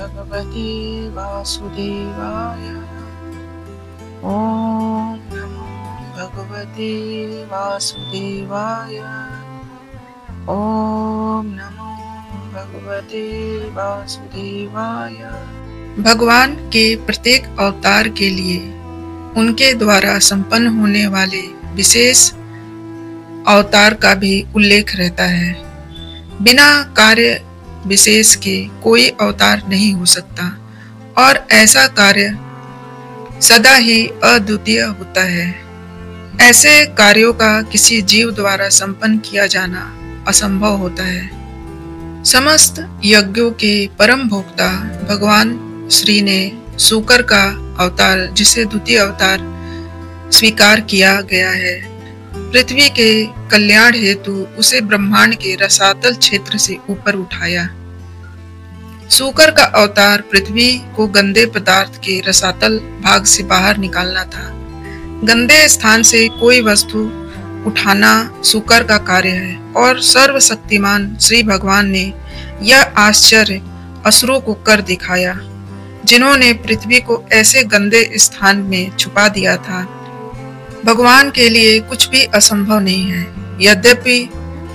भगवते वासुदेवाय। ओम नमो भगवते वासुदेवाय। ओम नमो भगवते वासुदेवाय। भगवान के प्रत्येक अवतार के लिए उनके द्वारा संपन्न होने वाले विशेष अवतार का भी उल्लेख रहता है। बिना कार्य विशेष के कोई अवतार नहीं हो सकता और ऐसा कार्य सदा ही अद्वितीय होता है। ऐसे कार्यों का किसी जीव द्वारा संपन्न किया जाना असंभव होता है। समस्त यज्ञों के परम भोक्ता भगवान श्री ने शूकर का अवतार, जिसे द्वितीय अवतार स्वीकार किया गया है, पृथ्वी के कल्याण हेतु उसे ब्रह्मांड के रसातल क्षेत्र से ऊपर उठाया। शूकर का अवतार पृथ्वी को गंदे पदार्थ के रसातल भाग से बाहर निकालना था। गंदे स्थान से कोई वस्तु उठाना शूकर का कार्य है और सर्वशक्तिमान श्री भगवान ने यह आश्चर्य असुरों को कर दिखाया, जिन्होंने पृथ्वी को ऐसे गंदे स्थान में छुपा दिया था। भगवान के लिए कुछ भी असंभव नहीं है। यद्यपि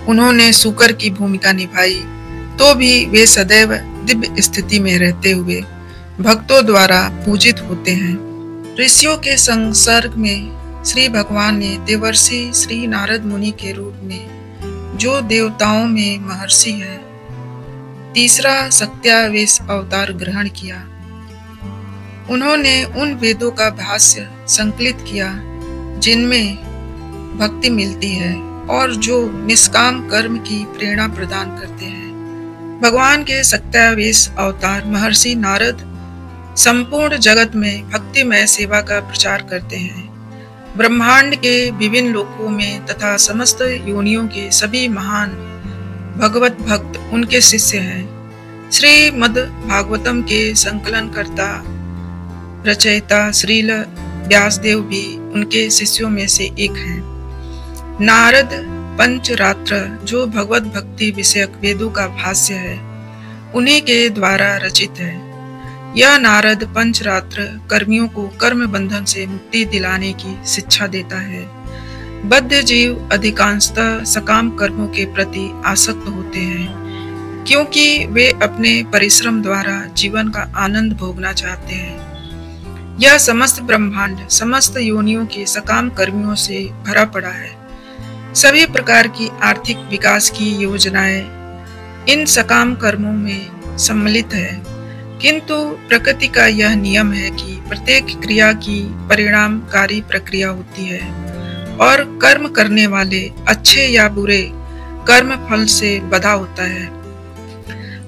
उन्होंने शूकर की भूमिका निभाई, तो भी वे सदैव दिव्य स्थिति में रहते हुए भक्तों द्वारा पूजित होते हैं। ऋषियों के संसर्ग में श्री भगवान ने देवर्षि श्री नारद मुनि के रूप में, जो देवताओं में महर्षि है, तीसरा सत्यावेश अवतार ग्रहण किया। उन्होंने उन वेदों का भाष्य संकलित किया जिनमें भक्ति मिलती है और जो निष्काम कर्म की प्रेरणा प्रदान करते हैं। भगवान के सत्यावेश अवतार महर्षि नारद संपूर्ण जगत में भक्तिमय सेवा का प्रचार करते हैं। ब्रह्मांड के विभिन्न लोकों में तथा समस्त योनियों के सभी महान भगवत भक्त उनके शिष्य हैं। श्रीमद् भागवतम के संकलनकर्ता रचयिता श्रील व्यासदेव भी उनके शिष्यों में से एक हैं। नारद पंचरात्र, जो भगवत भक्ति विषयक वेदों का भाष्य है, उन्हीं के द्वारा रचित है। यह नारद पंचरात्र कर्मियों को कर्म बंधन से मुक्ति दिलाने की शिक्षा देता है। बद्ध जीव अधिकांशतः सकाम कर्मों के प्रति आसक्त होते हैं, क्योंकि वे अपने परिश्रम द्वारा जीवन का आनंद भोगना चाहते हैं। यह समस्त ब्रह्मांड समस्त योनियों के सकाम कर्मियों से भरा पड़ा है। सभी प्रकार की आर्थिक विकास की योजनाएं इन सकाम कर्मों में सम्मिलित है, किंतु प्रकृति का यह नियम है कि प्रत्येक क्रिया की परिणामकारी प्रक्रिया होती है और कर्म करने वाले अच्छे या बुरे कर्म फल से बंधा होता है।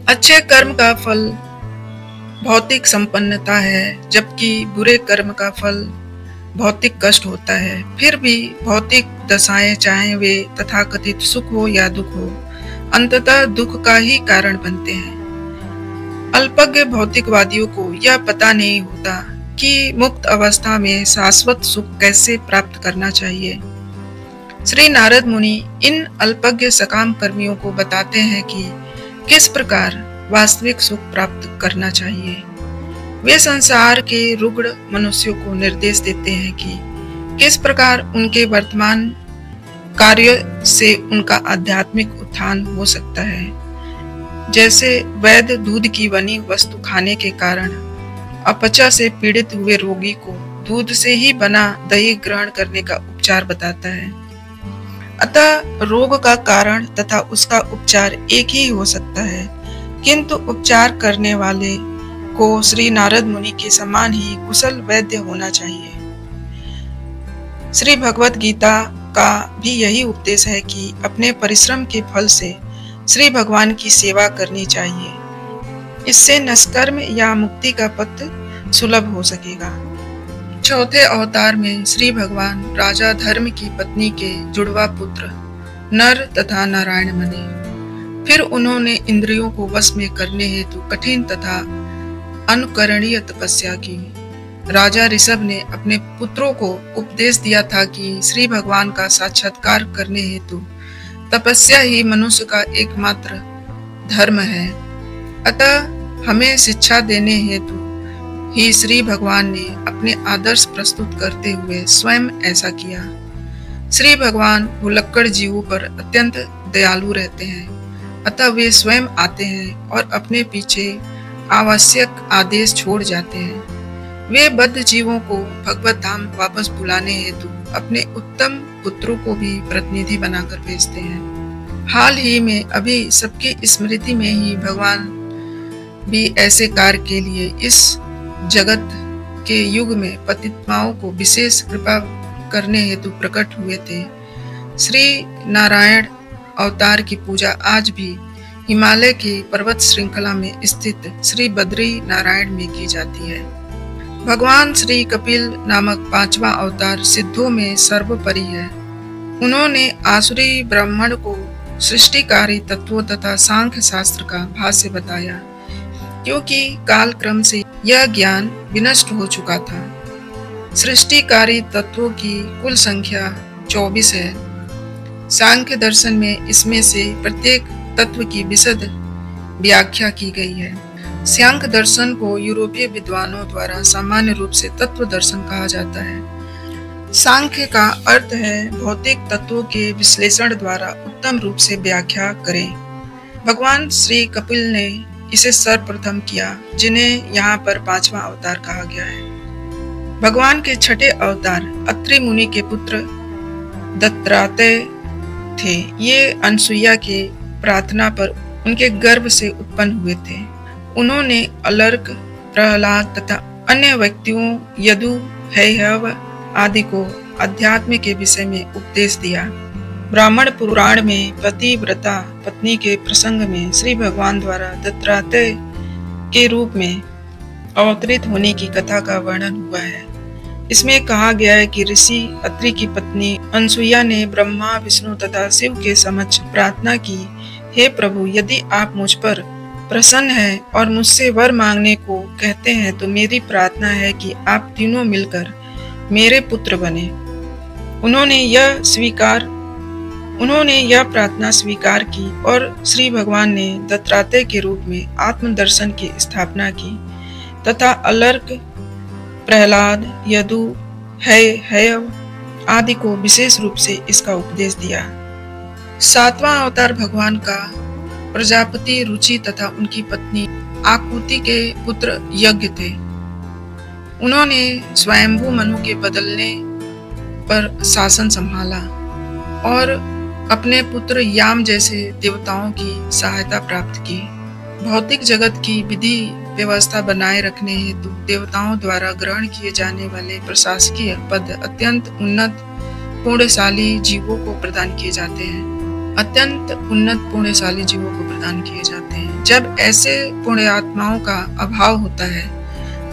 अच्छे कर्म का फल भौतिक संपन्नता है, जबकि बुरे कर्म का फल भौतिक कष्ट होता है। फिर भी भौतिक दशाएं, चाहे वे तथाकथित सुख हो या दुख हो, अंततः दुख का ही कारण बनते हैं। अल्पज्ञ भौतिकवादियों को यह पता नहीं होता कि मुक्त अवस्था में शाश्वत सुख कैसे प्राप्त करना चाहिए। श्री नारद मुनि इन अल्पज्ञ सकाम कर्मियों को बताते हैं कि किस प्रकार वास्तविक सुख प्राप्त करना चाहिए। वे संसार के रुग्ण मनुष्यों को निर्देश देते हैं कि किस प्रकार उनके वर्तमान कार्य से उनका आध्यात्मिक उत्थान हो सकता है। जैसे वैद्य दूध की बनी वस्तु खाने के कारण अपचा से पीड़ित हुए रोगी को दूध से ही बना दही ग्रहण करने का उपचार बताता है। अतः रोग का कारण तथा उसका उपचार एक ही हो सकता है, किंतु उपचार करने वाले को श्री नारद मुनि के समान ही कुशल वैद्य होना चाहिए। श्री भगवत गीता का भी यही उपदेश है कि अपने परिश्रम के फल से श्री भगवान की सेवा करनी चाहिए। इससे नष्कर्म या मुक्ति का पथ सुलभ हो सकेगा। चौथे अवतार में श्री भगवान राजा धर्म की पत्नी के जुड़वा पुत्र नर तथा नारायण बने। फिर उन्होंने इंद्रियों को वश में करने हेतु कठिन तथा अनुकरणीय तपस्या की। राजा ऋषभ ने अपने पुत्रों को उपदेश दिया था कि श्री भगवान का साक्षात्कार करने हेतु तपस्या ही मनुष्य का एकमात्र धर्म है। अतः हमें शिक्षा देने हेतु ही श्री भगवान ने अपने आदर्श प्रस्तुत करते हुए स्वयं ऐसा किया। श्री भगवान भुलक्कड़ जीवों पर अत्यंत दयालु रहते हैं, अतः वे स्वयं आते हैं और अपने पीछे आवश्यक आदेश छोड़ जाते हैं। वे बद्ध जीवों को भगवत धाम वापस बुलाने हेतु अपने उत्तम पुत्रों को भी प्रतिनिधि बनाकर भेजते हैं। हाल ही में अभी सबकी स्मृति में ही भगवान भी ऐसे कार्य के लिए इस जगत के युग में पतितमाओं को विशेष कृपा करने हेतु प्रकट हुए थे। श्री नारायण अवतार की पूजा आज भी हिमालय की पर्वत श्रृंखला में स्थित श्री बद्री नारायण में की जाती है। भगवान श्री कपिल नामक 5वां अवतार सिद्धों में सर्वोपरि है। उन्होंने आसुरी ब्राह्मण को सृष्टिकारी तत्वों तथा सांख्य शास्त्र का भाष्य बताया, क्योंकि काल क्रम से यह ज्ञान विनष्ट हो चुका था। सृष्टिकारी तत्वों की कुल संख्या 24 है। सांख्य दर्शन में इसमें से प्रत्येक तत्व की विशद व्याख्या की गई है। सांख्य दर्शन को यूरोपीय विद्वानों द्वारा सामान्य रूप से तत्व दर्शन कहा जाता है। सांख्य का अर्थ है भौतिक तत्वों के विश्लेषण द्वारा उत्तम रूप से व्याख्या करें। भगवान श्री कपिल ने इसे सर्वप्रथम किया, जिन्हें यहाँ पर 5वां अवतार कहा गया है। भगवान के छठे अवतार अत्रि मुनि के पुत्र दत्तात्रेय थे। ये अनसुईया के प्रार्थना पर उनके गर्भ से उत्पन्न हुए थे। उन्होंने अलर्क, प्रहलाद तथा अन्य व्यक्तियों यदु, हैहव आदि को अध्यात्म के विषय में उपदेश दिया। ब्राह्मण पुराण में पतिव्रता पत्नी के प्रसंग में श्री भगवान द्वारा दत्तात्रेय के रूप में अवतरित होने की कथा का वर्णन हुआ है। इसमें कहा गया है कि ऋषि अत्रि की पत्नी अनसुईया ने ब्रह्मा, विष्णु तथा शिव के समक्ष प्रार्थना की, हे प्रभु, यदि आप मुझ पर प्रसन्न हैं और मुझसे वर मांगने को कहते हैं तो मेरी प्रार्थना है कि आप तीनों मिलकर मेरे पुत्र बने। उन्होंने यह प्रार्थना स्वीकार की और श्री भगवान ने दत्तात्रेय के रूप में आत्मदर्शन की स्थापना की तथा अलर्क, प्रहलाद, यदु, हैहव आदि को विशेष रूप से इसका उपदेश दिया। 7वां अवतार भगवान का प्रजापति रुचि तथा उनकी पत्नी आकुति के पुत्र यज्ञ थे। उन्होंने स्वयंभू मनु के बदलने पर शासन संभाला और अपने पुत्र याम जैसे देवताओं की सहायता प्राप्त की। भौतिक जगत की विधि व्यवस्था बनाए रखने हेतु देवताओं द्वारा ग्रहण किए जाने वाले प्रशासकीय पद अत्यंत उन्नत पुण्यशाली जीवों को प्रदान किए जाते हैं। जब ऐसे पुण्यात्माओं का अभाव होता है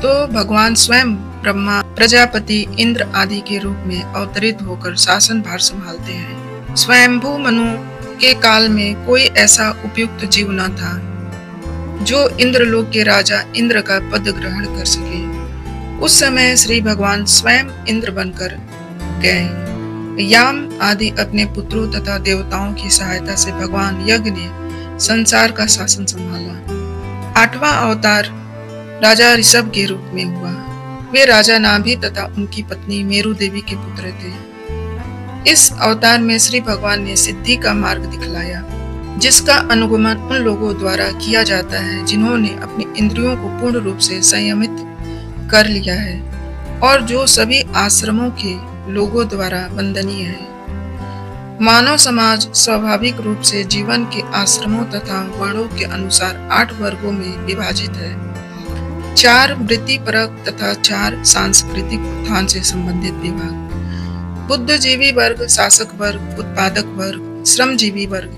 तो भगवान स्वयं ब्रह्मा, प्रजापति, इंद्र आदि के रूप में अवतरित होकर शासन भार संभालते हैं। स्वयंभू मनु के काल में कोई ऐसा उपयुक्त जीव न था जो इंद्रलोक के राजा इंद्र का पद ग्रहण कर सके। उस समय श्री भगवान स्वयं इंद्र बनकर गए। याम आदि अपने पुत्रों तथा देवताओं की सहायता से भगवान यज्ञ ने संसार का शासन संभाला। 8वां अवतार राजा ऋषभ के रूप में हुआ। वे राजा नाभि तथा उनकी पत्नी मेरु देवी के पुत्र थे। इस अवतार में श्री भगवान ने सिद्धि का मार्ग दिखलाया, जिसका अनुगमन उन लोगों द्वारा किया जाता है जिन्होंने अपनी इंद्रियों को पूर्ण रूप से संयमित कर लिया है और जो सभी आश्रमों के लोगों द्वारा वंदनीय है। मानव समाज स्वाभाविक रूप से जीवन के आश्रमों तथा वर्णों के अनुसार 8 वर्गों में विभाजित है। 4 वृत्तिपरक तथा 4 सांस्कृतिक उत्थान से संबंधित विभाग। बुद्धिजीवी वर्ग, शासक वर्ग, उत्पादक वर्ग, श्रमजीवी वर्ग,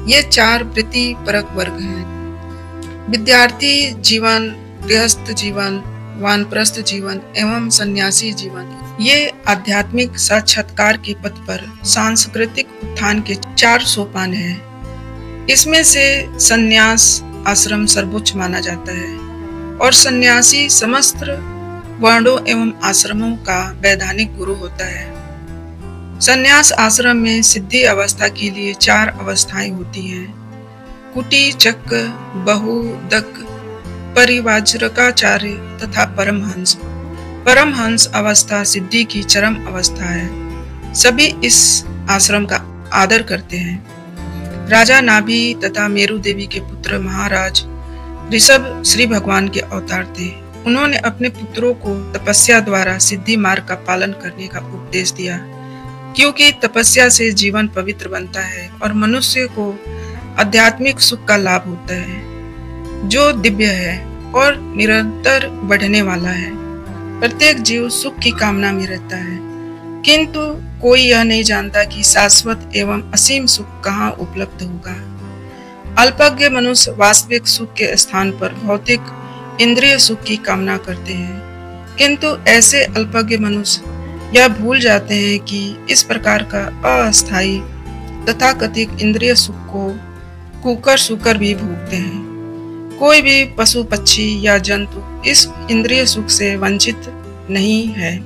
ये 4 वृत्तिपरक वर्ग हैं। विद्यार्थी जीवन, गृहस्थ जीवन, वानप्रस्थ जीवन एवं सन्यासी जीवन, ये आध्यात्मिक साक्षात्कार के पथ पर सांस्कृतिक उत्थान के 4 सोपान हैं। इसमें से सन्यास आश्रम सर्वोच्च माना जाता है और सन्यासी समस्त वर्णों एवं आश्रमों का वैधानिक गुरु होता है। सन्यास आश्रम में सिद्धि अवस्था के लिए 4 अवस्थाएं होती हैं: कुटी, चक्र, बहु, दक परिव्राजकाचार्य तथा परमहंस। परमहंस अवस्था सिद्धि की चरम अवस्था है। सभी इस आश्रम का आदर करते हैं। राजा नाभि तथा मेरु देवी के पुत्र महाराज ऋषभ श्री भगवान के अवतार थे। उन्होंने अपने पुत्रों को तपस्या द्वारा सिद्धि मार्ग का पालन करने का उपदेश दिया, क्योंकि तपस्या से जीवन पवित्र बनता है और मनुष्य को आध्यात्मिक सुख का लाभ होता है, जो दिव्य है और निरंतर बढ़ने वाला है। प्रत्येक जीव सुख की कामना में रहता है, किंतु कोई यह नहीं जानता कि शाश्वत एवं असीम सुख कहाँ उपलब्ध होगा। अल्पज्ञ मनुष्य वास्तविक सुख के स्थान पर भौतिक इंद्रिय सुख की कामना करते हैं, किंतु ऐसे अल्पज्ञ मनुष्य यह भूल जाते हैं कि इस प्रकार का अस्थायी तथाकथित इंद्रिय सुख को कुकर सुकर भी भोगते हैं। कोई भी पशु पक्षी या जंतु इस इंद्रिय सुख से वंचित नहीं है।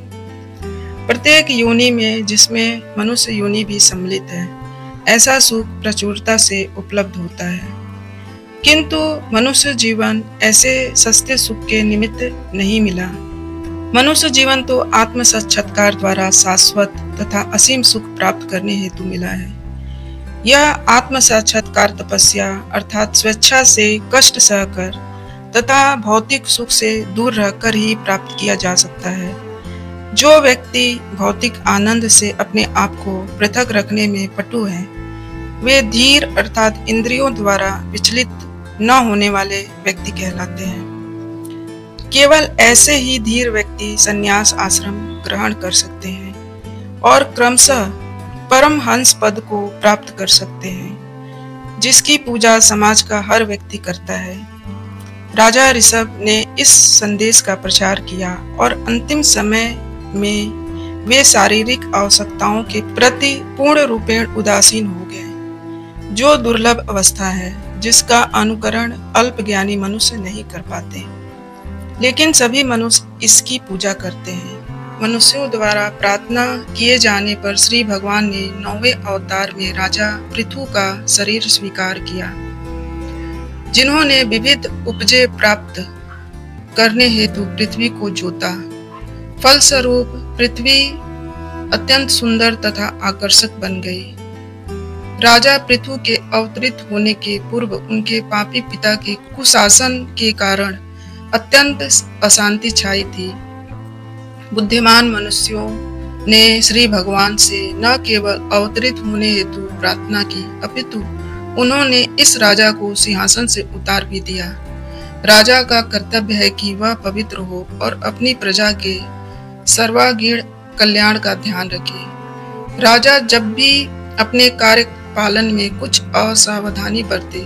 प्रत्येक योनि में, जिसमें मनुष्य योनि भी सम्मिलित है, ऐसा सुख प्रचुरता से उपलब्ध होता है, किंतु मनुष्य जीवन ऐसे सस्ते सुख के निमित्त नहीं मिला। मनुष्य जीवन तो आत्म साक्षात्कार द्वारा शाश्वत तथा असीम सुख प्राप्त करने हेतु मिला है। यह आत्म साक्षात्कार तपस्या अर्थात स्वेच्छा से कष्ट सहकर तथा भौतिक सुख से दूर रहकर ही प्राप्त किया जा सकता है। जो व्यक्ति भौतिक आनंद से अपने आप को पृथक रखने में पटु है, वे धीर अर्थात इंद्रियों द्वारा विचलित न होने वाले व्यक्ति कहलाते हैं। केवल ऐसे ही धीर व्यक्ति संन्यास आश्रम ग्रहण कर सकते हैं और क्रमशः परम हंस पद को प्राप्त कर सकते हैं, जिसकी पूजा समाज का हर व्यक्ति करता है। राजा ऋषभ ने इस संदेश का प्रचार किया और अंतिम समय में वे शारीरिक आवश्यकताओं के प्रति पूर्ण रूपेण उदासीन हो गए, जो दुर्लभ अवस्था है, जिसका अनुकरण अल्पज्ञानी मनुष्य नहीं कर पाते। लेकिन सभी मनुष्य इसकी पूजा करते हैं। मनुष्यों द्वारा प्रार्थना किए जाने पर श्री भगवान ने 9वें अवतार में राजा पृथु का शरीर स्वीकार किया, जिन्होंने विविध उपजे प्राप्त करने हेतु पृथ्वी को जोता। फलस्वरूप पृथ्वी अत्यंत सुंदर तथा आकर्षक बन गई। राजा पृथु के अवतरित होने के पूर्व उनके पापी पिता के कुशासन के कारण अत्यंत अशांति छाई थी। बुद्धिमान मनुष्यों ने श्री भगवान से न केवल अवतरित होने हेतु प्रार्थना की, अपितु उन्होंने इस राजा को सिंहासन से उतार भी दिया। राजा का कर्तव्य है कि वह पवित्र हो और अपनी प्रजा के सर्वांगीण कल्याण का ध्यान रखे। राजा जब भी अपने कार्य पालन में कुछ असावधानी बरते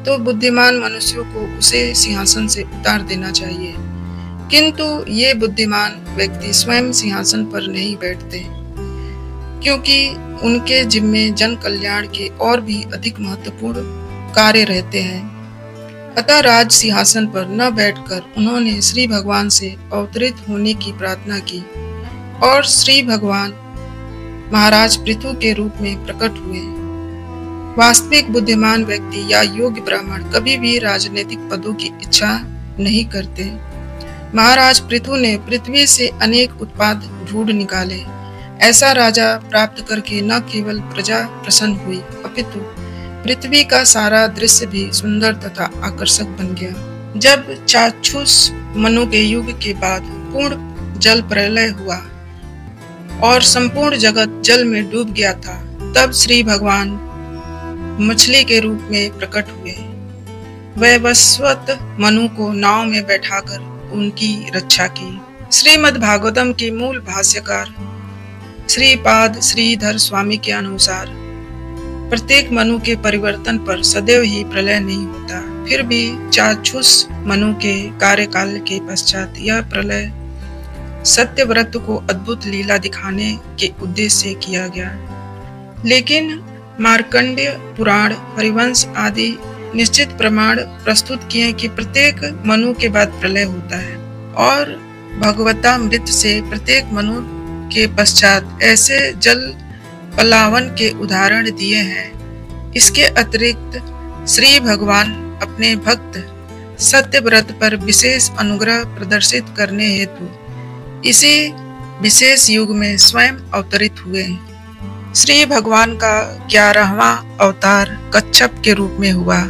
तो बुद्धिमान मनुष्यों को उसे सिंहासन से उतार देना चाहिए, किंतु ये बुद्धिमान व्यक्ति स्वयं सिंहासन पर नहीं बैठते, क्योंकि उनके जिम्मे जन कल्याण के और भी अधिक महत्वपूर्ण कार्य रहते हैं। अतः राज सिंहासन पर न बैठकर उन्होंने श्री भगवान से अवतरित होने की प्रार्थना की और श्री भगवान महाराज पृथु के रूप में प्रकट हुए। वास्तविक बुद्धिमान व्यक्ति या योग्य ब्राह्मण कभी भी राजनीतिक पदों की इच्छा नहीं करते। महाराज पृथु ने पृथ्वी से अनेक उत्पाद ढूंढ निकाले। ऐसा राजा प्राप्त करके न केवल प्रजा प्रसन्न हुई, अपितु पृथ्वी का सारा दृश्य भी सुंदर तथा आकर्षक बन गया। जब चाक्षुष मनु के युग के बाद पूर्ण जल प्रलय हुआ और संपूर्ण जगत जल में डूब गया था, तब श्री भगवान मछली के रूप में प्रकट हुए। वैवस्वत मनु को नाव में बैठाकर उनकी रक्षा की। श्रीमद् भागवतम के मूल भाष्यकार श्रीपाद श्रीधर स्वामी के अनुसार प्रत्येक मनु के परिवर्तन पर सदैव ही प्रलय नहीं होता। फिर भी चाक्षुष मनु के कार्यकाल के पश्चात यह प्रलय सत्यव्रत को अद्भुत लीला दिखाने के उद्देश्य से किया गया। लेकिन मार्कंडेय पुराण, हरिवंश आदि निश्चित प्रमाण प्रस्तुत किए कि प्रत्येक मनु के बाद प्रलय होता है और भगवतामृत से प्रत्येक मनु के पश्चात ऐसे जल पलावन के उदाहरण दिए हैं। इसके अतिरिक्त श्री भगवान अपने भक्त सत्य व्रत पर विशेष अनुग्रह प्रदर्शित करने हेतु इसी विशेष युग में स्वयं अवतरित हुए। श्री भगवान का 11वां अवतार कच्छप के रूप में हुआ,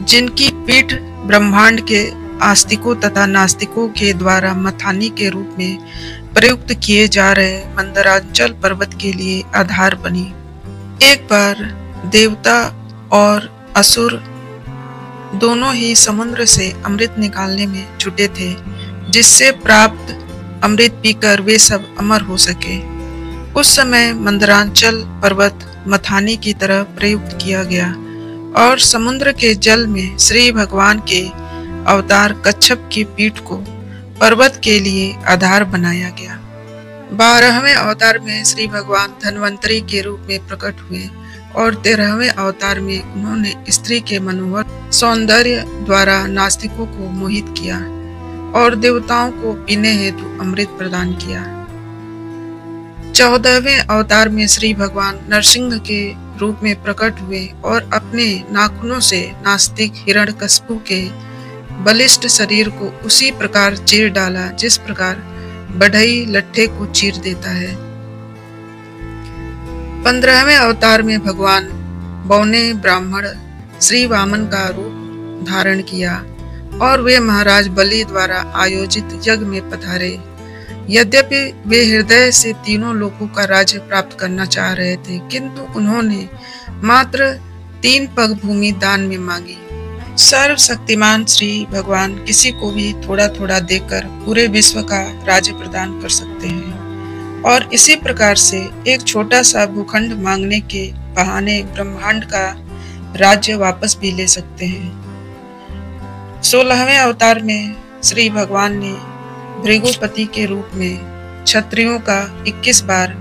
जिनकी पीठ ब्रह्मांड के आस्तिकों तथा नास्तिकों के द्वारा मथानी के रूप में प्रयुक्त किए जा रहे मंदराचल पर्वत के लिए आधार बनी। एक बार देवता और असुर दोनों ही समुद्र से अमृत निकालने में जुटे थे, जिससे प्राप्त अमृत पीकर वे सब अमर हो सके। उस समय मंदराचल पर्वत मथानी की तरह प्रयुक्त किया गया और समुद्र के जल में श्री भगवान के अवतार कच्छप की पीठ को पर्वत के लिए आधार बनाया गया। 12वें अवतार में श्री भगवान धन्वंतरी के रूप में प्रकट हुए और 13वें अवतार में उन्होंने स्त्री के मनोहर सौंदर्य द्वारा नास्तिकों को मोहित किया और देवताओं को पीने हेतु अमृत प्रदान किया। 14वें अवतार में श्री भगवान नरसिंह के रूप में प्रकट हुए और अपने नाखूनों से नास्तिक हिरण्यकशिपु के बलिष्ठ शरीर को उसी प्रकार चीर डाला जिस प्रकार बढ़ई लट्ठे को चीर देता है। 15वें अवतार में भगवान बौने ब्राह्मण श्री वामन का रूप धारण किया और वे महाराज बलि द्वारा आयोजित यज्ञ में पधारे। यद्यपि वे हृदय से तीनों लोकों का राज्य प्राप्त करना चाह रहे थे, किंतु उन्होंने मात्र 3 पग भूमि दान में मांगी। सर्वशक्तिमान श्री भगवान किसी को भी थोड़ा थोड़ा देकर पूरे विश्व का राज्य प्रदान कर सकते हैं और इसी प्रकार से एक छोटा सा भूखंड मांगने के बहाने ब्रह्मांड का राज्य वापस भी ले सकते हैं। 16वें अवतार में श्री भगवान ने भृगुपति के रूप में क्षत्रियों का 21 बार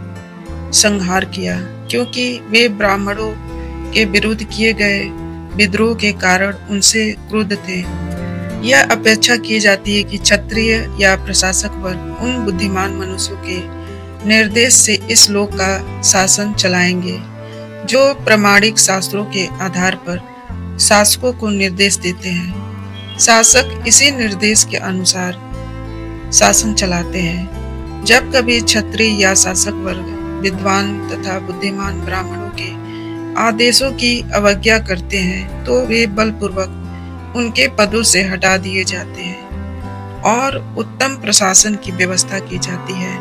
संहार किया, क्योंकि वे ब्राह्मणों के विरुद्ध किए गए विद्रोह के कारण उनसे क्रुद्ध थे। यह अपेक्षा की जाती है कि क्षत्रिय या प्रशासक वर्ग उन बुद्धिमान मनुष्यों के निर्देश से इस लोक का शासन चलाएंगे, जो प्रामाणिक शास्त्रों के आधार पर शासकों को निर्देश देते हैं। शासक इसी निर्देश के अनुसार शासन चलाते हैं। जब कभी क्षत्रिय या शासक वर्ग विद्वान तथा बुद्धिमान ब्राह्मणों के आदेशों की अवज्ञा करते हैं, तो वे बलपूर्वक उनके पदों से हटा दिए जाते हैं और उत्तम प्रशासन की व्यवस्था की जाती है।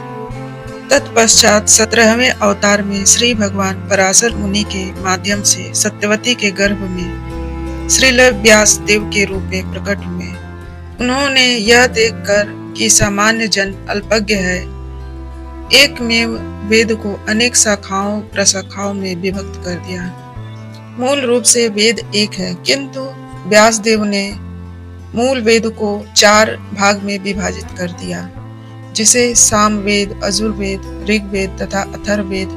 तत्पश्चात 17वें अवतार में श्री भगवान पराशर मुनि के माध्यम से सत्यवती के गर्भ में श्रील व्यास देव के रूप में प्रकट हुए। उन्होंने यह देखकर कि सामान्य जन अल्पज्ञ है, एकमेव वेद को अनेक शाखाओं प्रशाखाओं में विभक्त कर दिया। मूल रूप से वेद एक है, किंतु व्यासदेव ने मूल वेद को 4 भाग में विभाजित कर दिया, जिसे सामवेद, यजुर्वेद, ऋग्वेद तथा अथर्ववेद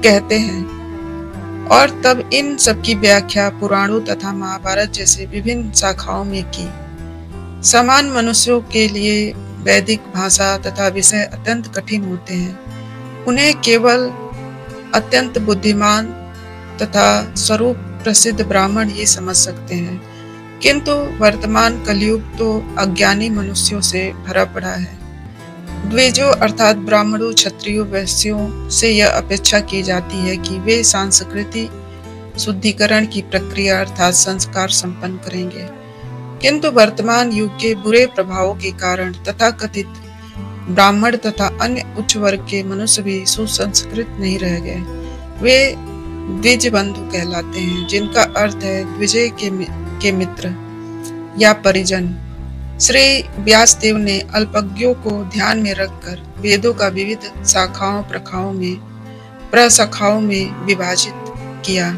कहते हैं, और तब इन सबकी व्याख्या पुराणों तथा महाभारत जैसे विभिन्न शाखाओं में की। समान मनुष्यों के लिए वैदिक भाषा तथा विषय अत्यंत कठिन होते हैं। उन्हें केवल अत्यंत बुद्धिमान तथा स्वरूप प्रसिद्ध ब्राह्मण ही समझ सकते हैं, किंतु वर्तमान कलयुग तो अज्ञानी मनुष्यों से भरा पड़ा है। द्विजों अर्थात ब्राह्मणों, क्षत्रियों, वैश्यों से यह अपेक्षा की जाती है कि वे सांस्कृतिक शुद्धिकरण की प्रक्रिया अर्थात संस्कार संपन्न करेंगे, किंतु वर्तमान युग के बुरे प्रभावों के कारण तथाकथित ब्राह्मण तथा अन्य उच्च वर्ग के मनुष्य भी सुसंस्कृत नहीं रह गए। वे द्विज बंधु कहलाते हैं, जिनका अर्थ है द्विजय के मित्र या परिजन। श्री व्यासदेव ने अल्पज्ञों को ध्यान में रखकर वेदों का विविध शाखाओं प्रशाखाओं में विभाजित किया।